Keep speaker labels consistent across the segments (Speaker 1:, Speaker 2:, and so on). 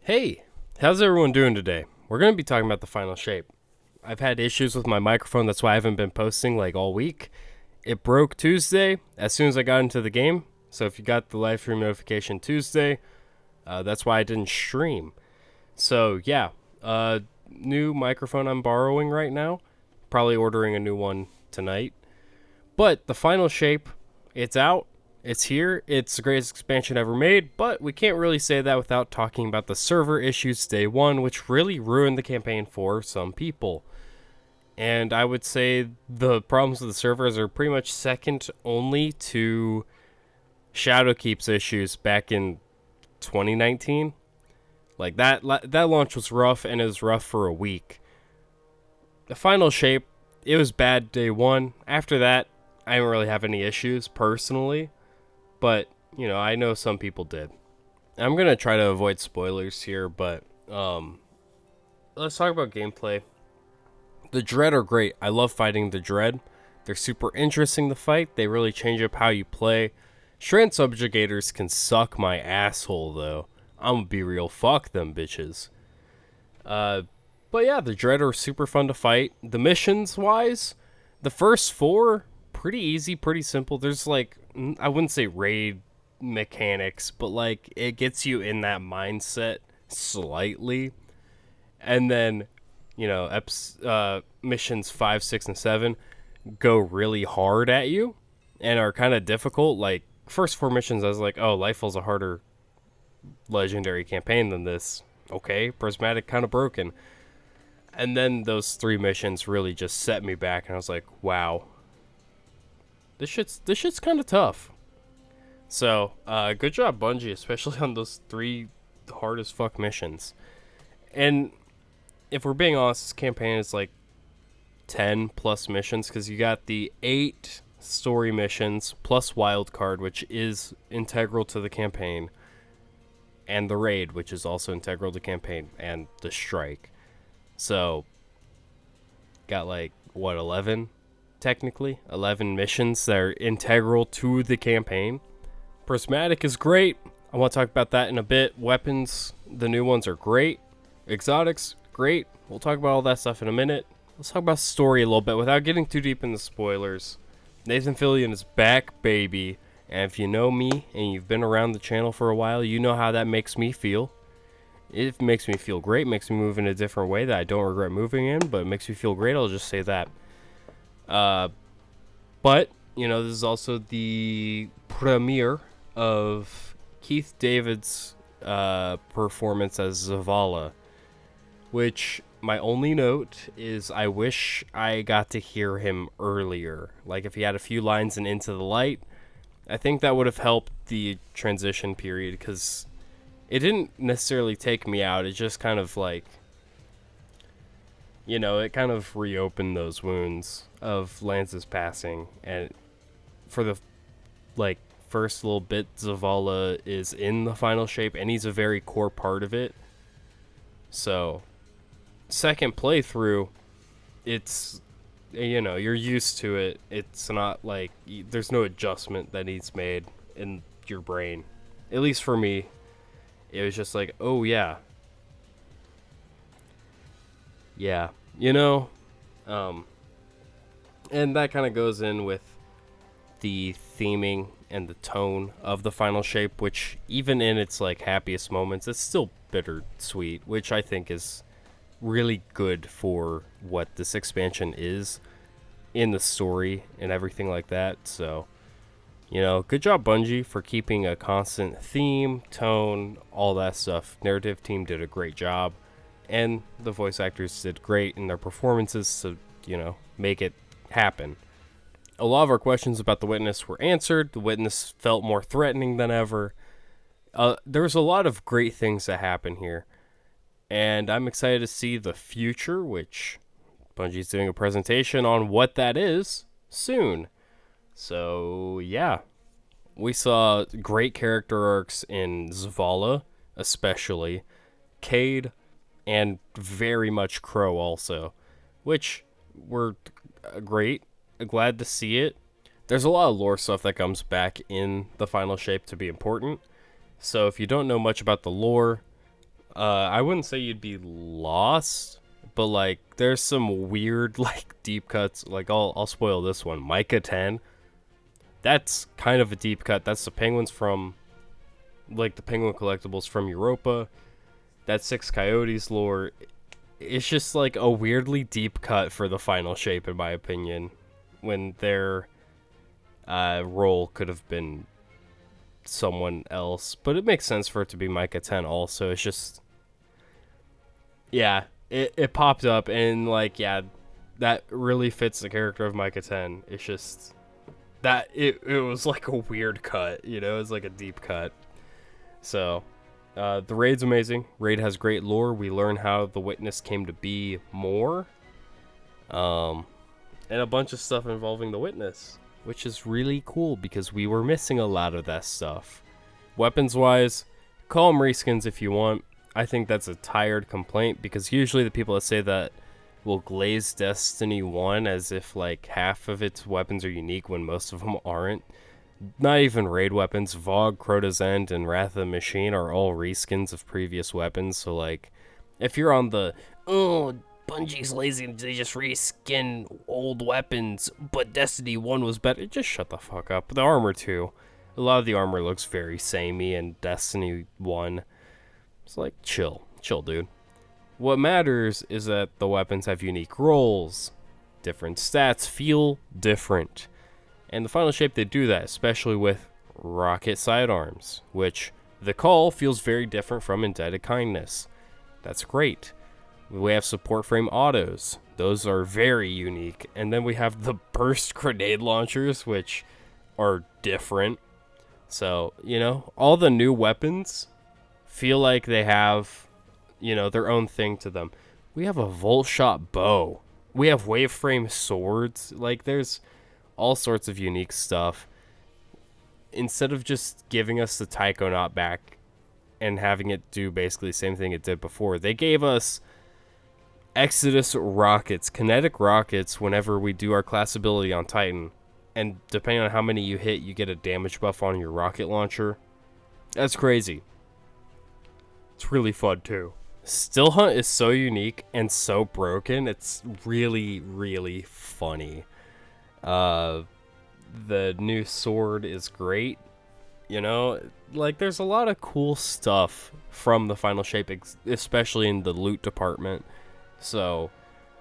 Speaker 1: Hey, how's everyone doing today? We're going to be talking about the final shape. I've had issues with my microphone, that's why I haven't been posting like all week. It broke Tuesday as soon as I got into the game. So if you got the live stream notification Tuesday, that's why I didn't stream. So yeah, new microphone I'm borrowing right now. Probably ordering a new one tonight. But the final shape, it's out. It's here. It's the greatest expansion ever made, but we can't really say that without talking about the server issues day one, which really ruined the campaign for some people. And I would say the problems with the servers are pretty much second only to Shadowkeep's issues back in 2019. Like that launch was rough, and it was rough for a week. The final shape, it was bad day one. After that, I didn't really have any issues personally. But, you know, I know some people did. I'm going to try to avoid spoilers here, but let's talk about gameplay. The Dread are great. I love fighting the Dread. They're super interesting to fight. They really change up how you play. Strand Subjugators can suck my asshole, though. I'm going to be real. Fuck them bitches. But yeah, the Dread are super fun to fight. The missions-wise, the first four, pretty easy, pretty simple. There's like, I wouldn't say raid mechanics, but like it gets you in that mindset slightly. And then, you know, missions 5, 6, and 7 go really hard at you and are kind of difficult. Like, first four missions, I was like, oh, Lightfall's a harder legendary campaign than this. Okay, Prismatic kind of broken. And then those three missions really just set me back, and I was like, wow. This shit's kind of tough. So, good job, Bungie, especially on those three hard as fuck missions. And if we're being honest, this campaign is like 10 plus missions, because you got the 8 story missions plus wildcard, which is integral to the campaign, and the raid, which is also integral to the campaign, and the strike. So, got like, what, 11? Technically 11 missions that are integral to the campaign. Prismatic is great. I want to talk about that in a bit. Weapons, the new ones are great. Exotics, great. We'll talk about all that stuff in a minute. Let's talk about story a little bit without getting too deep into spoilers. Nathan Fillion is back, baby. And if you know me and you've been around the channel for a while, you know how that makes me feel. It makes me feel great, makes me move in a different way that I don't regret moving in, but it makes me feel great, I'll just say that. But, you know, this is also the premiere of Keith David's performance as Zavala, which my only note is I wish I got to hear him earlier. Like, if he had a few lines in Into the Light, I think that would have helped the transition period, because it didn't necessarily take me out. It just kind of like, you know, it kind of reopened those wounds of Lance's passing. And for the, like, first little bit, Zavala is in the final shape, and he's a very core part of it. So, second playthrough, it's, you know, you're used to it. It's not like, there's no adjustment that needs made in your brain. At least for me, it was just like, oh yeah. Yeah, you know, and that kind of goes in with the theming and the tone of the final shape, which even in its like happiest moments, it's still bittersweet, which I think is really good for what this expansion is in the story and everything like that. So, you know, good job, Bungie, for keeping a constant theme, tone, all that stuff. Narrative team did a great job. And the voice actors did great in their performances to, you know, make it happen. A lot of our questions about the Witness were answered. The Witness felt more threatening than ever. There's a lot of great things that happen here. And I'm excited to see the future, which Bungie's doing a presentation on what that is soon. So, yeah. We saw great character arcs in Zavala, especially. Cade, and very much Crow also, which were great. Glad to see it. There's a lot of lore stuff that comes back in the final shape to be important. So if you don't know much about the lore, I wouldn't say you'd be lost, but like there's some weird like deep cuts. Like I'll spoil this one. Micah 10. That's kind of a deep cut. That's the penguins from like the penguin collectibles from Europa. That Six Coyotes lore. It's just like a weirdly deep cut for the final shape, in my opinion, when their role could have been someone else. But it makes sense for it to be Micah 10 also. It's just, yeah, it popped up, and like, yeah, that really fits the character of Micah 10. It's just that it was like a weird cut, you know, it was like a deep cut. So the raid's amazing. Raid has great lore. We learn how the Witness came to be more. And a bunch of stuff involving the Witness, which is really cool because we were missing a lot of that stuff. Weapons-wise, call them reskins if you want. I think that's a tired complaint because usually the people that say that will glaze Destiny 1 as if like half of its weapons are unique when most of them aren't. Not even raid weapons. Vogue, Crota's End, and Wrath of the Machine are all reskins of previous weapons. So, like, if you're on the, oh, Bungie's lazy, they just reskin old weapons, but Destiny 1 was better, just shut the fuck up. The armor, too. A lot of the armor looks very samey in Destiny 1. It's like, chill, dude. What matters is that the weapons have unique roles. Different stats feel different. And the final shape, they do that, especially with rocket sidearms, which the call feels very different from Indebted Kindness. That's great. We have support frame autos. Those are very unique. And then we have the burst grenade launchers, which are different. So, you know, all the new weapons feel like they have, you know, their own thing to them. We have a volt shot bow. We have wave frame swords. Like, there's all sorts of unique stuff. Instead of just giving us the Taikonaut back and having it do basically the same thing it did before, they gave us Exodus rockets, kinetic rockets, whenever we do our class ability on Titan. And depending on how many you hit, you get a damage buff on your rocket launcher. That's crazy. It's really fun too. Still Hunt is so unique and so broken. It's really, really funny. The new sword is great. You know, like there's a lot of cool stuff from the final shape, especially in the loot department. So,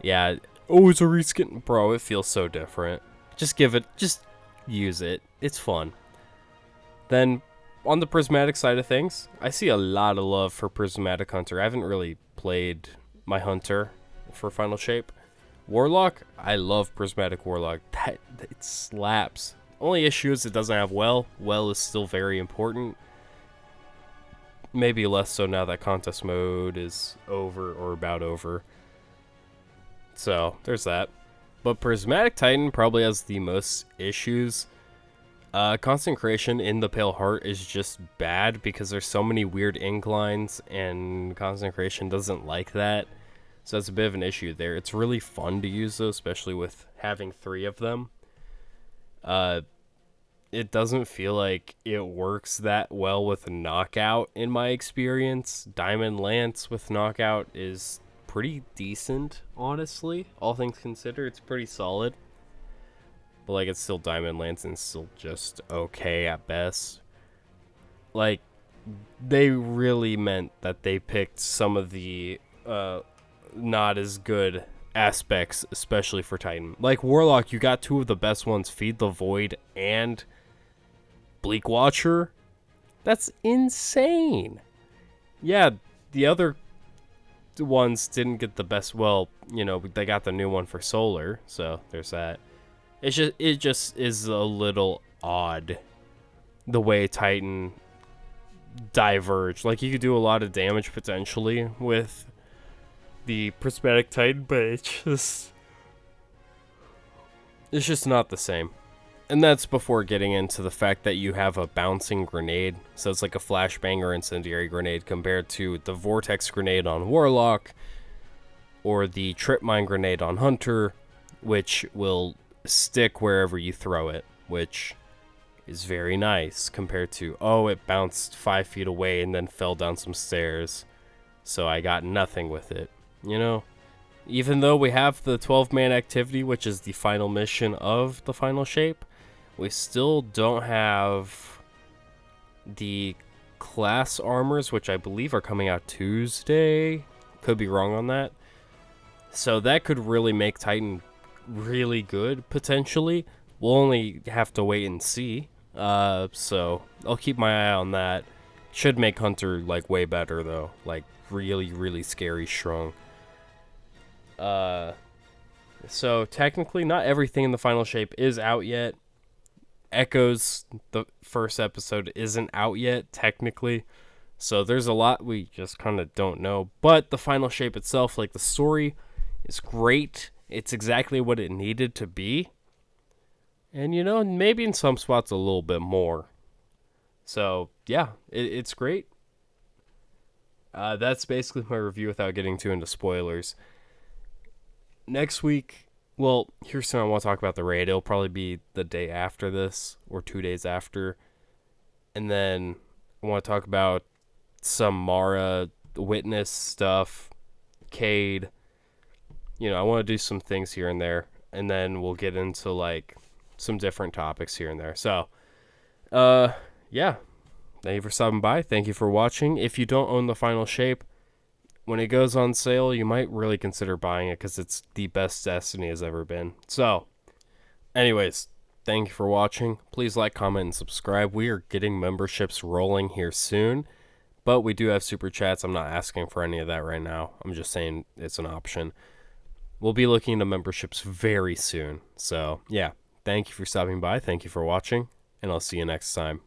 Speaker 1: yeah. Oh, it's a reskin. Bro, it feels so different. Just use it. It's fun. Then, on the prismatic side of things, I see a lot of love for Prismatic Hunter. I haven't really played my Hunter for final shape. Warlock, I love Prismatic Warlock. It slaps. Only issue is it doesn't have well. Well is still very important. Maybe less so now that contest mode is over or about over. So, there's that. But Prismatic Titan probably has the most issues. Consecration in the Pale Heart is just bad because there's so many weird inclines and Consecration doesn't like that. So that's a bit of an issue there. It's really fun to use though, especially with having 3 of them. It doesn't feel like it works that well with Knockout in my experience. Diamond Lance with Knockout is pretty decent, honestly. All things considered, it's pretty solid. But like, it's still Diamond Lance and still just okay at best. Like, they really meant that they picked some of the not as good aspects, especially for Titan. Like Warlock, you got 2 of the best ones, Feed the Void and Bleak Watcher. That's insane. Yeah, the other ones didn't get the best. Well, you know, they got the new one for Solar, so there's that. It just is a little odd the way Titan diverged. Like, you could do a lot of damage potentially with the Prismatic Titan, but it's just not the same. And that's before getting into the fact that you have a bouncing grenade. So it's like a flashbang or incendiary grenade compared to the vortex grenade on Warlock or the trip mine grenade on Hunter, which will stick wherever you throw it, which is very nice compared to, oh, it bounced 5 feet away and then fell down some stairs. so I got nothing with it. You know, even though we have the 12-man activity, which is the final mission of the final shape, we still don't have the class armors, which I believe are coming out Tuesday. Could be wrong on that. So that could really make Titan really good, potentially. We'll only have to wait and see. So I'll keep my eye on that. Should make Hunter, like, way better, though. Like, really, really scary strong. So technically, not everything in the final shape is out yet. Echoes, the first episode, isn't out yet, technically. So there's a lot we just kind of don't know. But the final shape itself, like the story, is great. It's exactly what it needed to be. And, you know, maybe in some spots a little bit more. So, yeah, it's great. That's basically my review without getting too into spoilers. Next week, well, here's something I want to talk about the raid. It'll probably be the day after this, or 2 days after. And then I want to talk about some Mara Witness stuff, Cade. You know, I want to do some things here and there. And then we'll get into, like, some different topics here and there. So, yeah. Thank you for stopping by. Thank you for watching. If you don't own the final shape, when it goes on sale, you might really consider buying it because it's the best Destiny has ever been. So, anyways, thank you for watching. Please like, comment, and subscribe. We are getting memberships rolling here soon, but we do have super chats. I'm not asking for any of that right now. I'm just saying it's an option. We'll be looking into memberships very soon. So, yeah, thank you for stopping by. Thank you for watching, and I'll see you next time.